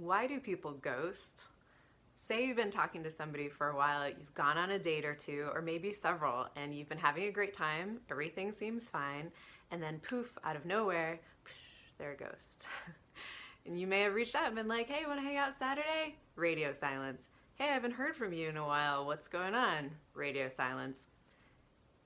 Why do people ghost? Say you've been talking to somebody for a while, you've gone on a date or two, or maybe several, and you've been having a great time, everything seems fine, and then poof, out of nowhere, they're a ghost. And you may have reached out and been like, hey, want to hang out Saturday? Radio silence. Hey, I haven't heard from you in a while, what's going on? Radio silence.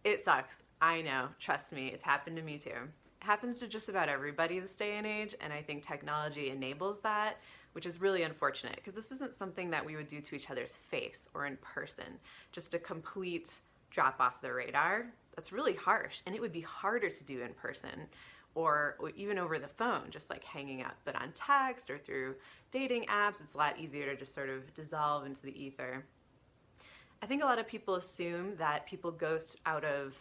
It sucks. I know. Trust me, it's happened to me too. It happens to just about everybody this day and age, and I think technology enables that, which is really unfortunate because this isn't something that we would do to each other's face or in person. Just a complete drop off the radar. That's really harsh, and it would be harder to do in person or even over the phone, just like hanging up. But on text or through dating apps, it's a lot easier to just sort of dissolve into the ether. I think a lot of people assume that people ghost out of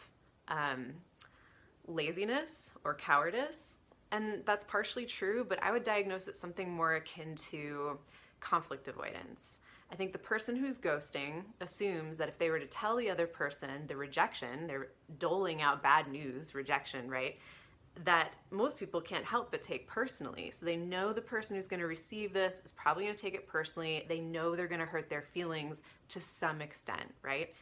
laziness or cowardice, and that's partially true, but I would diagnose it something more akin to conflict avoidance. I think the person who's ghosting assumes that if they were to tell the other person the rejection, they're doling out bad news, rejection, right? That most people can't help but take personally. So they know the person who's going to receive this is probably going to take it personally. They know they're going to hurt their feelings to some extent, right?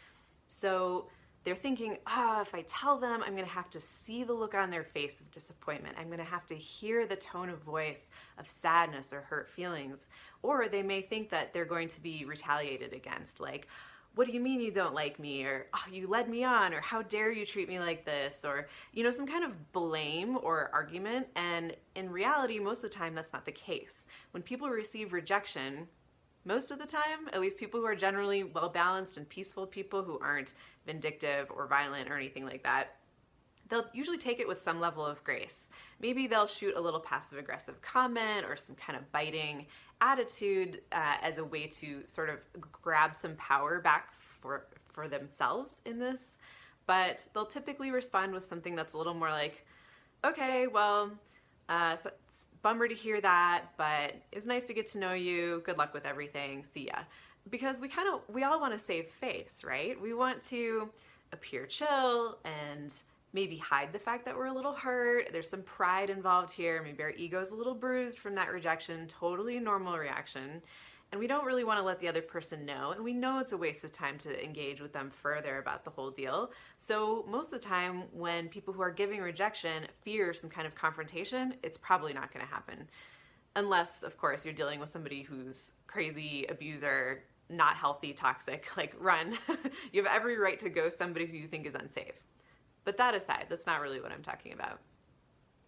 So they're thinking, if I tell them, I'm going to have to see the look on their face of disappointment. I'm going to have to hear the tone of voice of sadness or hurt feelings. Or they may think that they're going to be retaliated against, like, what do you mean you don't like me? Or, you led me on, or how dare you treat me like this? Or, some kind of blame or argument. And in reality, most of the time, that's not the case. When people receive rejection, most of the time, at least people who are generally well-balanced and peaceful people who aren't vindictive or violent or anything like that, they'll usually take it with some level of grace. Maybe they'll shoot a little passive-aggressive comment or some kind of biting attitude as a way to sort of grab some power back for themselves in this. But they'll typically respond with something that's a little more like, okay, well, so it's bummer to hear that, but it was nice to get to know you. Good luck with everything. See ya. Because we all want to save face, right? We want to appear chill and maybe hide the fact that we're a little hurt. There's some pride involved here. Maybe our ego's a little bruised from that rejection. Totally a normal reaction. And we don't really want to let the other person know. And we know it's a waste of time to engage with them further about the whole deal. So most of the time when people who are giving rejection fear some kind of confrontation, it's probably not going to happen. Unless, of course, you're dealing with somebody who's crazy, abuser, not healthy, toxic, like run. You have every right to ghost somebody who you think is unsafe. But that aside, that's not really what I'm talking about.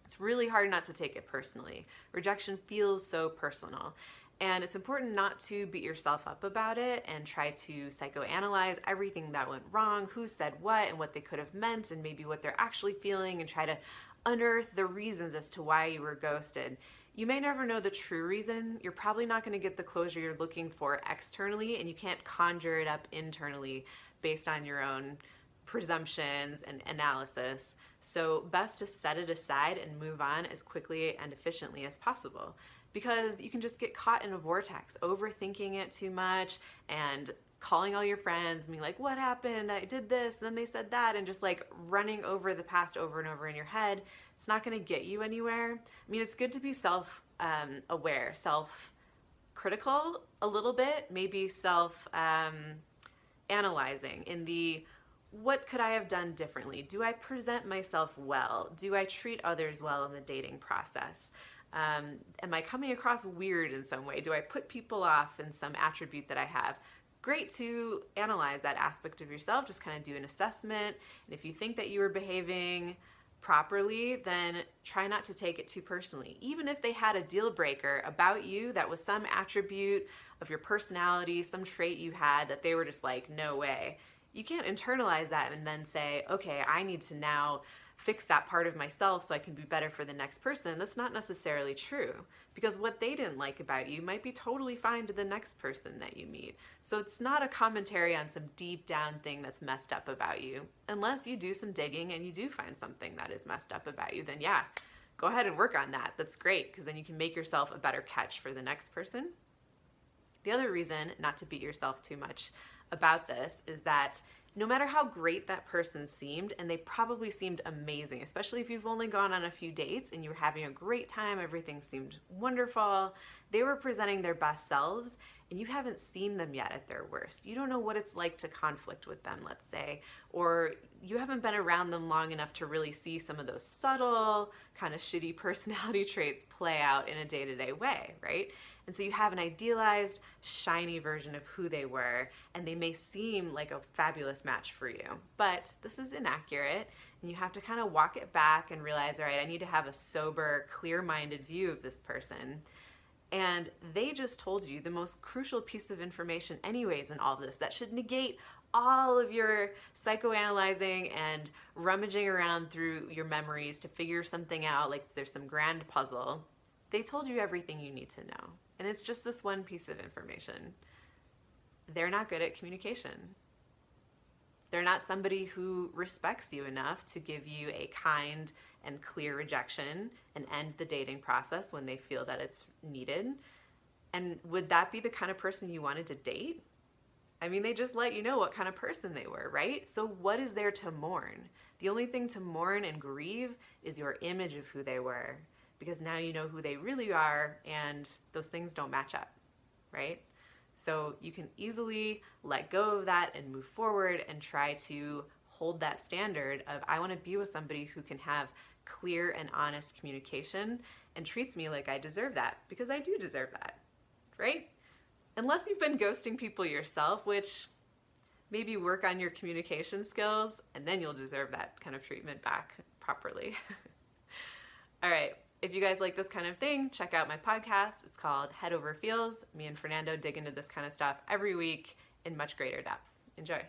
It's really hard not to take it personally. Rejection feels so personal. And it's important not to beat yourself up about it and try to psychoanalyze everything that went wrong, who said what and what they could have meant and maybe what they're actually feeling, and try to unearth the reasons as to why you were ghosted. You may never know the true reason. You're probably not going to get the closure you're looking for externally, and you can't conjure it up internally based on your own presumptions and analysis. So best to set it aside and move on as quickly and efficiently as possible, because you can just get caught in a vortex, overthinking it too much and calling all your friends and being like, what happened? I did this, and then they said that, and just like running over the past over and over in your head. It's not going to get you anywhere. I mean, it's good to be self-aware, self-critical a little bit, maybe self-analyzing in the, what could I have done differently? Do I present myself well? Do I treat others well in the dating process? Am I coming across weird in some way? Do I put people off in some attribute that I have? Great to analyze that aspect of yourself, just kind of do an assessment. And if you think that you were behaving properly, then try not to take it too personally. Even if they had a deal breaker about you that was some attribute of your personality, some trait you had that they were just like, no way. You can't internalize that and then say, okay, I need to now fix that part of myself so I can be better for the next person. That's not necessarily true, because what they didn't like about you might be totally fine to the next person that you meet. So it's not a commentary on some deep down thing that's messed up about you. Unless you do some digging and you do find something that is messed up about you, then yeah, go ahead and work on that. That's great, because then you can make yourself a better catch for the next person. The other reason not to beat yourself too much about this is that no matter how great that person seemed, and they probably seemed amazing, especially if you've only gone on a few dates and you were having a great time, everything seemed wonderful, they were presenting their best selves, and you haven't seen them yet at their worst. You don't know what it's like to conflict with them, let's say, or you haven't been around them long enough to really see some of those subtle, kind of shitty personality traits play out in a day-to-day way, right? And so you have an idealized, shiny version of who they were, and they may seem like a fabulous match for you. But this is inaccurate, and you have to kind of walk it back and realize, all right, I need to have a sober, clear-minded view of this person. And they just told you the most crucial piece of information anyways in all of this that should negate all of your psychoanalyzing and rummaging around through your memories to figure something out, like there's some grand puzzle. They told you everything you need to know. And it's just this one piece of information. They're not good at communication. They're not somebody who respects you enough to give you a kind and clear rejection and end the dating process when they feel that it's needed. And would that be the kind of person you wanted to date? I mean, they just let you know what kind of person they were, right? So what is there to mourn? The only thing to mourn and grieve is your image of who they were, because now you know who they really are, and those things don't match up, right? So you can easily let go of that and move forward and try to hold that standard of, I want to be with somebody who can have clear and honest communication and treats me like I deserve that, because I do deserve that, right? Unless you've been ghosting people yourself, which maybe work on your communication skills, and then you'll deserve that kind of treatment back properly. All right. If you guys like this kind of thing, check out my podcast. It's called Head Over Feels. Me and Fernando dig into this kind of stuff every week in much greater depth. Enjoy.